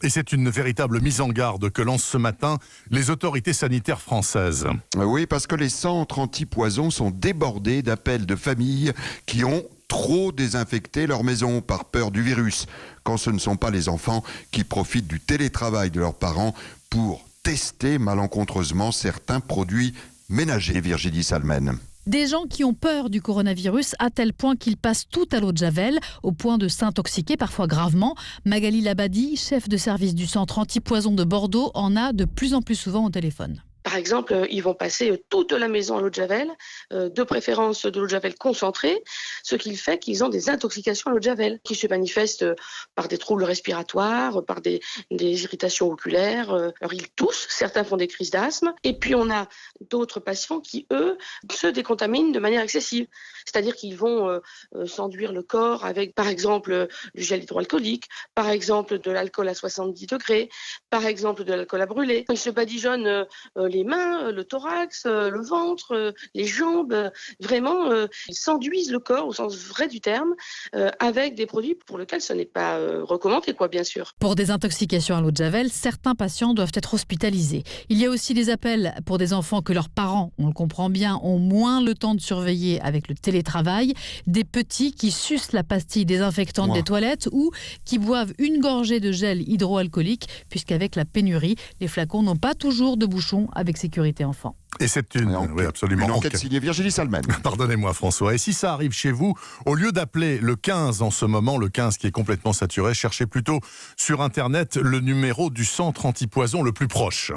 Et c'est une véritable mise en garde que lancent ce matin les autorités sanitaires françaises. Oui, parce que les centres anti-poison sont débordés d'appels de familles qui ont trop désinfecté leur maison par peur du virus, quand ce ne sont pas les enfants qui profitent du télétravail de leurs parents pour tester malencontreusement certains produits ménagers, Virginie Salmen. Des gens qui ont peur du coronavirus à tel point qu'ils passent tout à l'eau de Javel, au point de s'intoxiquer parfois gravement. Magali Labadi, chef de service du centre anti-poison de Bordeaux, en a de plus en plus souvent au téléphone. Par exemple, ils vont passer toute la maison à l'eau de Javel, de préférence de l'eau de Javel concentrée, ce qui fait qu'ils ont des intoxications à l'eau de Javel, qui se manifestent par des troubles respiratoires, par des irritations oculaires. Alors ils toussent, certains font des crises d'asthme, et puis on a d'autres patients qui, eux, se décontaminent de manière excessive. C'est-à-dire qu'ils vont s'enduire le corps avec, par exemple, du gel hydroalcoolique, par exemple de l'alcool à 70 degrés, par exemple de l'alcool à brûler. Ils se badigeonnent les mains, le thorax, le ventre, les jambes. Vraiment, ils s'enduisent le corps au sens vrai du terme avec des produits pour lesquels ce n'est pas recommandé, bien sûr. Pour des intoxications à l'eau de Javel, certains patients doivent être hospitalisés. Il y a aussi des appels pour des enfants que leurs parents, on le comprend bien, ont moins le temps de surveiller avec le télétravail. Des petits qui sucent la pastille désinfectante des toilettes ou qui boivent une gorgée de gel hydroalcoolique, puisqu'avec la pénurie, les flacons n'ont pas toujours de bouchon avec sécurité enfant. Et c'est une enquête signée Virginie Salmen. Pardonnez-moi François. Et si ça arrive chez vous, au lieu d'appeler le 15 en ce moment, le 15 qui est complètement saturé, cherchez plutôt sur Internet le numéro du centre anti-poison le plus proche.